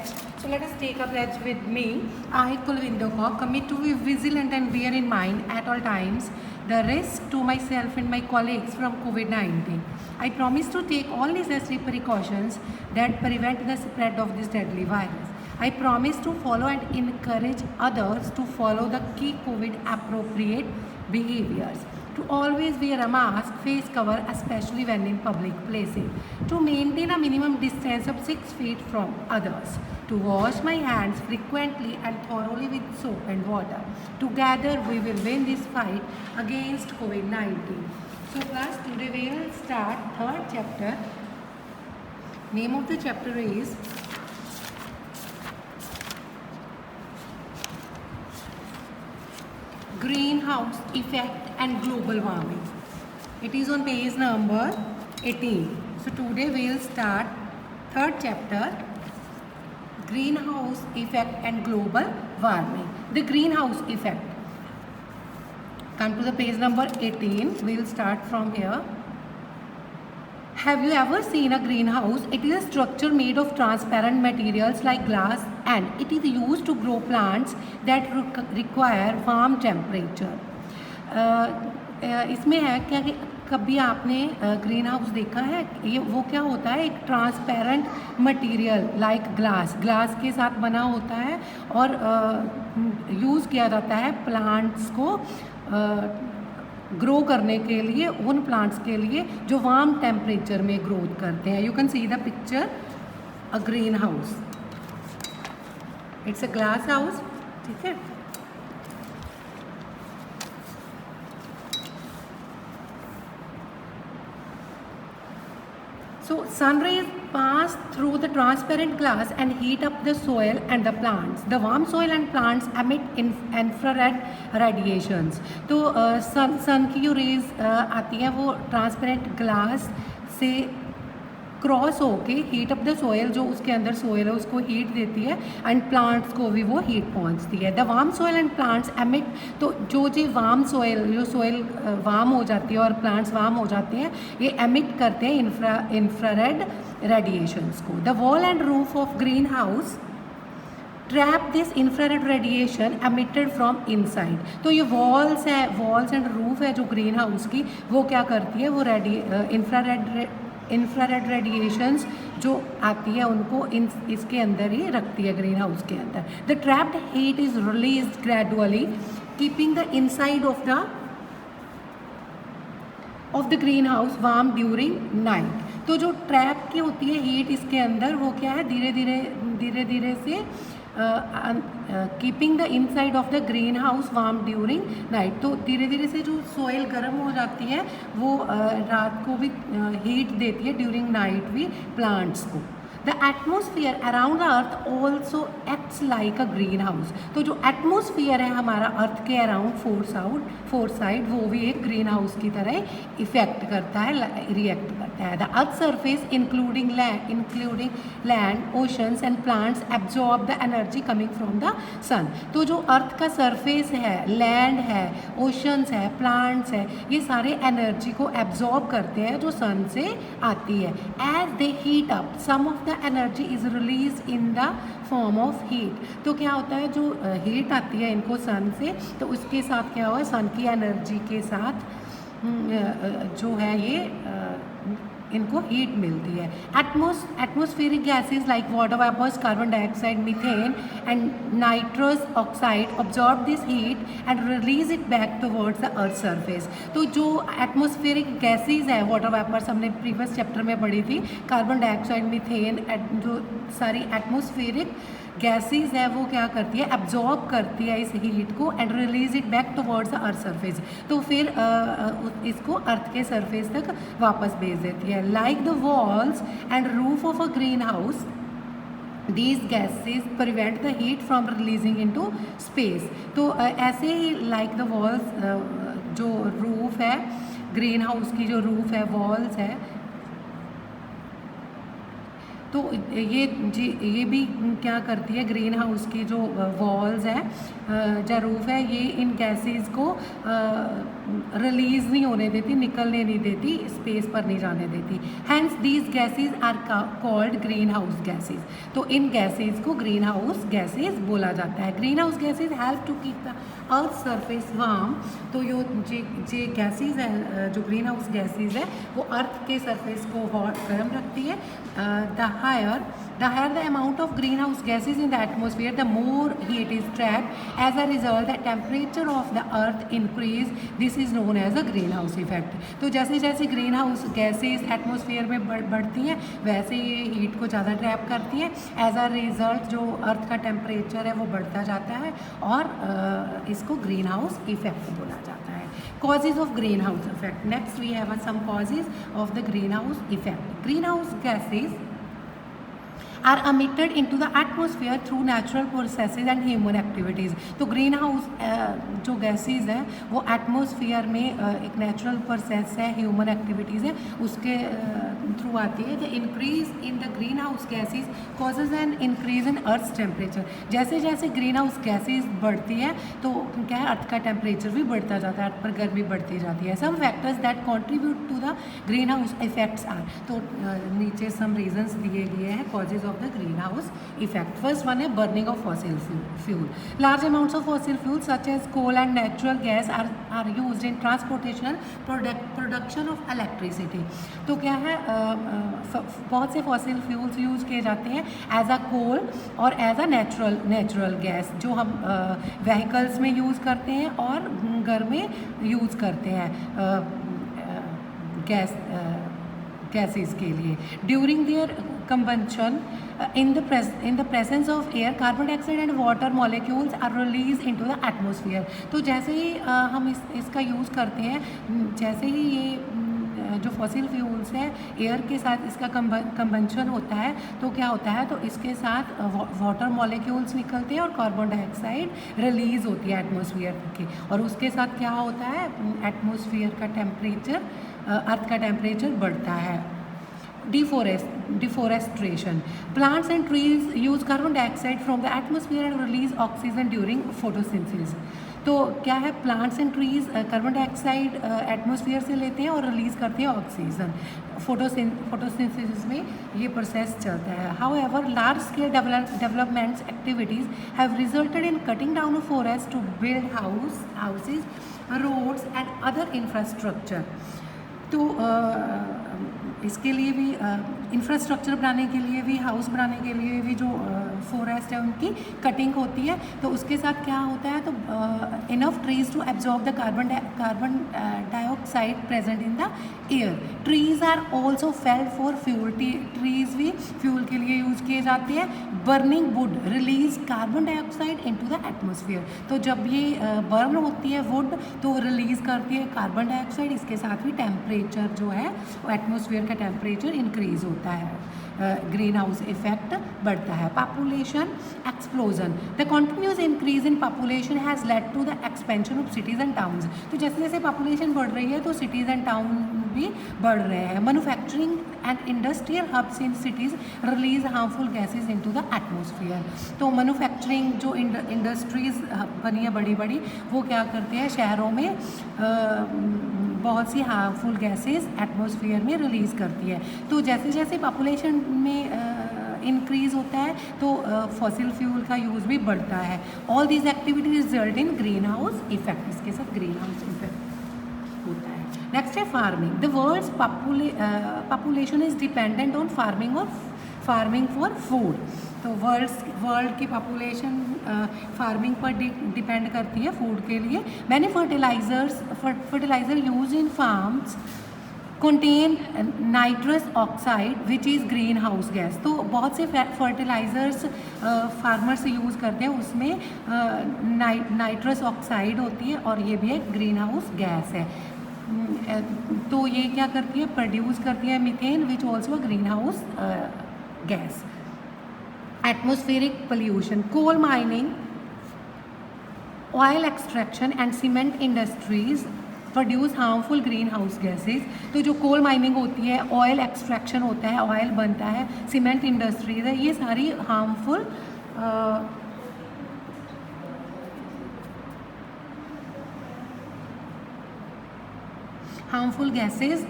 pledge. So let us take a pledge with me. I, Kulvinder Kaur, commit to be vigilant and bear in mind at all times the risk to myself and my colleagues from COVID-19. I promise to take all necessary precautions that prevent the spread of this deadly virus. I promise to follow and encourage others to follow the key COVID appropriate behaviors. To always wear a mask, face cover, especially when in public places. To maintain a minimum distance of 6 feet from others. To wash my hands frequently and thoroughly with soap and water. Together we will win this fight against COVID-19. So class, today we will start third chapter. Name of the chapter is Greenhouse Effect and Global Warming. It is on page number 18. So today we will start third chapter, Greenhouse Effect and Global Warming. The greenhouse effect. Come to the page number 18. We will start from here. Have you ever seen a greenhouse? It is a structure made of transparent materials like glass and it is used to grow plants that require warm temperature. इसमें है क्या कि कभी आपने green house देखा है? ये वो क्या होता है, एक ट्रांसपेरेंट मटेरियल लाइक ग्लास के साथ बना होता है और यूज़ किया जाता है प्लांट्स को ग्रो करने के लिए, उन प्लांट्स के लिए जो वार्म टेम्परेचर में ग्रोथ करते हैं. You can see the picture a green house. It's a glass house. ठीक है. So sun rays pass through the transparent glass and heat up the soil and the plants. The warm soil and plants emit infrared radiations. तो sun की जो rays आती है वो transparent glass से cross होके हीट अप द सोयल, जो उसके अंदर सोयल है उसको हीट देती है एंड प्लांट्स को भी वो हीट पहुंचती है. The warm soil and plants emit. तो जो वार्म सोयल, जो सोयल वार्म हो जाती है और प्लांट्स वार्म हो जाते हैं, ये एमिट करते हैं इंफ्रारेड रेडिएशंस को. The wall and roof of green house trap this infrared radiation emitted from inside. तो ये वॉल्स एंड रूफ है जो ग्रीन हाउस की, वो क्या करती है, वो इंफ्रारेड रेडिएशंस जो आती है उनको इसके अंदर ही रखती है, ग्रीन हाउस के अंदर. The trapped heat is released gradually keeping the inside of the green house warm during night. तो जो ट्रैप की होती है हीट इसके अंदर, वो क्या है, धीरे धीरे से keeping the inside of the green house warm during night. तो धीरे धीरे से जो सोयल गर्म हो जाती है वो रात को भी हीट देती है, ड्यूरिंग नाइट भी प्लांट्स को. The atmosphere around the earth also acts like a green house. तो जो एटमोसफियर है हमारा अर्थ के अराउंड फोर साइड, वो भी एक ग्रीन हाउस की तरह इफेक्ट करता है, रिएक्ट करता है. The earth surface including land, oceans and plants absorb the energy coming from the sun. तो जो अर्थ का सरफेस है, लैंड है, ओशंस है, प्लांट्स है, ये सारे एनर्जी को एब्जॉर्ब करते हैं जो सन से आती है. As they heat up, some of the energy is release in the form of heat. तो क्या होता है, जो हीट आती है इनको सन से, तो उसके साथ क्या हुआ, सन की एनर्जी के साथ जो है ये इनको हीट मिलती है. Atmospheric gases like water vapours, carbon dioxide, methane and nitrous oxide absorb this heat and release it back towards the earth surface. तो जो एटमोस्फेरिक गैसेज है, वाटर वेपर्स हमने प्रीवियस चैप्टर में पढ़ी थी, कार्बन डाइऑक्साइड, मीथेन, जो सारी atmospheric gases है वो क्या करती है, एब्जॉर्ब करती है इस हीट को and release it back towards the earth surface. तो फिर इसको अर्थ के सरफेस तक वापस भेज देती है. Like the walls and roof of a green house, these gases prevent the heat from releasing into space. तो ऐसे ही लाइक द वॉल्स, जो रूफ है ग्रीन हाउस की, जो रूफ है, वॉल्स है, तो ये भी क्या करती है, ग्रीन हाउस की जो वॉल्स है या रूफ है, ये इन गैसेस को रिलीज़ नहीं होने देती, निकलने नहीं देती, स्पेस पर नहीं जाने देती। Hence these gases are called green house gases. तो इन गैसेस को ग्रीन हाउस गैसेस बोला जाता है। Green house gases help to keep the earth surface warm. तो जे गैसेस है, जो ग्रीन हाउस गैसेस है, वो अर्थ के सरफेस को गर्म रखती है। The higher the amount of greenhouse gases in the atmosphere, the more heat is trapped. As a result, the temperature of the earth increase. This is known as a greenhouse effect. तो जैसे जैसे green house gases atmosphere में बढ़ती हैं, वैसे ये heat को ज़्यादा ट्रैप करती है। एज अ रिजल्ट जो अर्थ का टेम्परेचर है वो बढ़ता जाता है, और इसको ग्रीन हाउस इफेक्ट बोला जाता है। Causes of greenhouse effect. Next we have some causes of the greenhouse effect. Greenhouse gases are emitted into the atmosphere through natural processes and human activities. तो ग्रीन हाउस जो gases हैं वो atmosphere में एक natural process है, human activities है, उसके through आती है। The increase in the green house gases causes an increase in earth temperature. जैसे जैसे ग्रीन हाउस गैसेज बढ़ती है तो क्या है, अर्थ का टेम्परेचर भी बढ़ता जाता है, अर्थ पर गर्मी बढ़ती जाती है। Some factors that contribute to the green house effects are. तो नीचे सम रीजन्स दिए गए हैं causes of the greenhouse effect. First one is burning of fossil fuel. Large amounts of fossil fuel such as coal and natural gas are used in transportation production of electricity. तो क्या है, बहुत से fossil fuels use किए जाते हैं as a कोल और as a natural gas, जो हम व्हीकल्स में यूज़ करते हैं और घर में यूज़ करते हैं गैसेस के लिए। During their combustion in the presence of air, carbon dioxide and water molecules are released into the atmosphere. तो जैसे ही हम इसका यूज़ करते हैं, जैसे ही ये जो फॉसिल फ्यूल्स है एयर के साथ इसका कंबंशन होता है, तो क्या होता है, तो इसके साथ वाटर मॉलिक्यूल्स निकलते हैं और कार्बन डाइऑक्साइड रिलीज़ होती है एटमॉस्फेयर के, और उसके साथ क्या होता है, एटमॉस्फेयर का टेम्परेचर, अर्थ का टेम्परेचर बढ़ता है। Deforestation. Plants and trees use carbon dioxide from the atmosphere and release oxygen during photosynthesis. तो क्या है, plants and trees carbon dioxide atmosphere से लेते हैं और रिलीज़ करते हैं ऑक्सीजन। फोटोसिंथेसिस में ये प्रोसेस चलता है। However large scale developments activities have resulted in cutting down of forest to build houses, roads and other infrastructure. तो इसके लिए भी इंफ्रास्ट्रक्चर बनाने के लिए भी, हाउस बनाने के लिए भी जो फॉरेस्ट है उनकी कटिंग होती है। तो उसके साथ क्या होता है, तो enough trees to absorb the carbon dioxide present in the air. Trees are also felled for fuel. Trees भी फ्यूल के लिए यूज़ किए जाते हैं। Burning wood release carbon dioxide into the atmosphere. तो जब ये बर्न होती है वुड, तो रिलीज़ करती है कार्बन डाइऑक्साइड, इसके साथ भी टेम्परेचर जो है वो एटमॉस्फेयर का टेम्परेचर इंक्रीज होता है, ग्रीन हाउस इफेक्ट बढ़ता है। Population explosion. The continuous increase in population has led to the expansion of cities and towns. तो जैसे जैसे पॉपुलेशन बढ़ रही है तो सिटीज़ एंड टाउन भी बढ़ रहे हैं। Manufacturing and industrial hubs in cities release harmful gases into the atmosphere. तो मैन्युफैक्चरिंग जो इंडस्ट्रीज बनी है बड़ी बड़ी, वो क्या करते हैं, शहरों में बहुत सी हार्मफुल गैसेस एटमॉस्फेयर में रिलीज़ करती है। तो जैसे जैसे पॉपुलेशन में इंक्रीज़ होता है तो फॉसिल फ्यूल का यूज़ भी बढ़ता है। All these activities result in green house effect. इसके साथ ग्रीन हाउस इफेक्ट होता है। नेक्स्ट है farming. The world's population is dependent on farming for food. तो वर्ल्ड की पॉपुलेशन फार्मिंग पर डिपेंड करती है फूड के लिए। Many fertiliser use in farms contain nitrous oxide which is green house gas. तो बहुत से फर्टिलाइज़र्स फार्मर्स यूज़ करते हैं, उसमें नाइट्रस ऑक्साइड होती है और ये भी एक ग्रीन हाउस गैस है। तो ये क्या करती है, प्रोड्यूस करती है methane which also green house gas. Atmospheric pollution. Coal mining, oil extraction and cement industries produce harmful green house gases. तो जो कोल माइनिंग होती है, ऑयल एक्सट्रैक्शन होता है, ऑयल बनता है, सीमेंट इंडस्ट्रीज है, ये सारी हार्मफुल गैसेज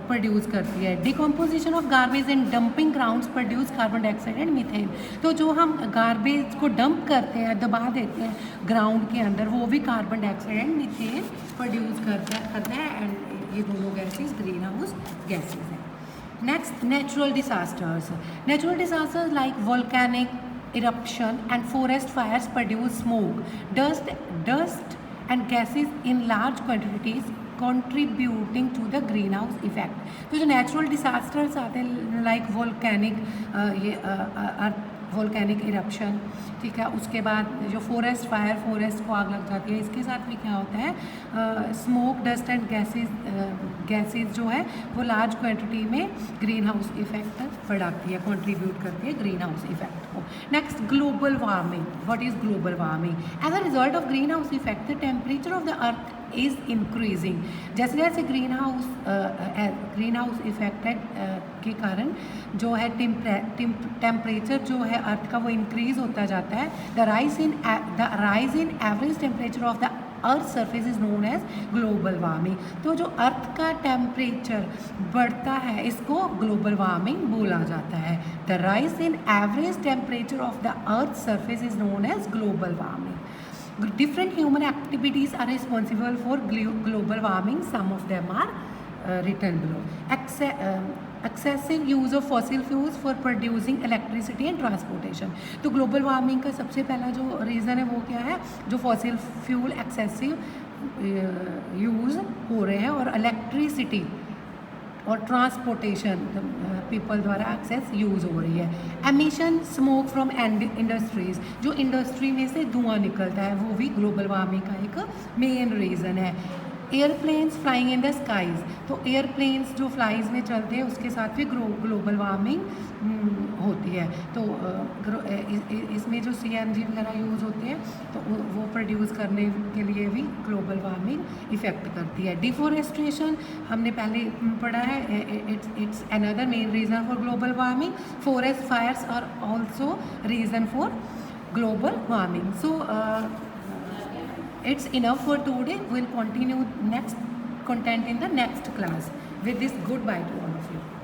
प्रोड्यूस करती है। Decomposition of garbage and dumping grounds produce carbon dioxide and methane. तो जो हम गार्बेज को डंप करते हैं, दबा देते हैं ग्राउंड के अंदर, वो भी carbon dioxide and methane produce करता है एंड ये दोनों गैसेज ग्रीन हाउस गैसेज हैं। Next, natural disasters. Natural disasters like volcanic eruption and forest fires produce smoke, dust and gases in large quantities contributing to the greenhouse effect। तो जो natural disasters आते हैं like volcanic eruption, ठीक है, उसके बाद जो फॉरेस्ट को आग लग जाती है, इसके साथ भी क्या होता है, स्मोक, डस्ट एंड गैसेज जो है वो लार्ज क्वांटिटी में ग्रीन हाउस इफेक्ट बढ़ाती है, कंट्रीब्यूट करती है ग्रीन हाउस इफेक्ट को। Next, global warming. What is global warming? As a result of green house effect the temperature of the earth is increasing. जैसे जैसे ग्रीन हाउस इफेक्ट के कारण जो है टेम्परेचर जो है अर्थ का वो इंक्रीज होता जाता है। The rise in average temperature of the earth surface is known as global warming. तो जो अर्थ का टेम्परेचर बढ़ता है इसको ग्लोबल वार्मिंग बोला जाता है। The rise in average temperature of the earth surface is known as global warming. Different human activities are responsible for global warming. Some of them are written below. Excessive use of fossil fuels for producing electricity and transportation। तो global warming का सबसे पहला जो reason है वो क्या है, जो फॉसिल फ्यूल एक्सेसिव यूज़ हो रहे हैं और इलेक्ट्रिसिटी और ट्रांसपोर्टेशन पीपल द्वारा एक्सेस यूज़ हो रही है। एमिशन, स्मोक फ्रॉम इंडस्ट्रीज़, जो इंडस्ट्री में से धुआं निकलता है वो भी ग्लोबल वार्मिंग का एक मेन रीज़न है। Airplanes flying in the skies, तो एयरप्लेन्स जो फ्लाइज में चलते हैं उसके साथ भी ग्लोबल वार्मिंग होती है। तो इसमें जो CNG वगैरह यूज़ होते हैं तो वो प्रोड्यूस करने के लिए भी ग्लोबल वार्मिंग इफ़ेक्ट करती है। डिफॉरेस्टेशन हमने पहले पढ़ा है, it's another main reason for global warming. Forest fires are also reason for global warming. So it's enough for today. We'll continue next content in the next class. With this, goodbye to all of you.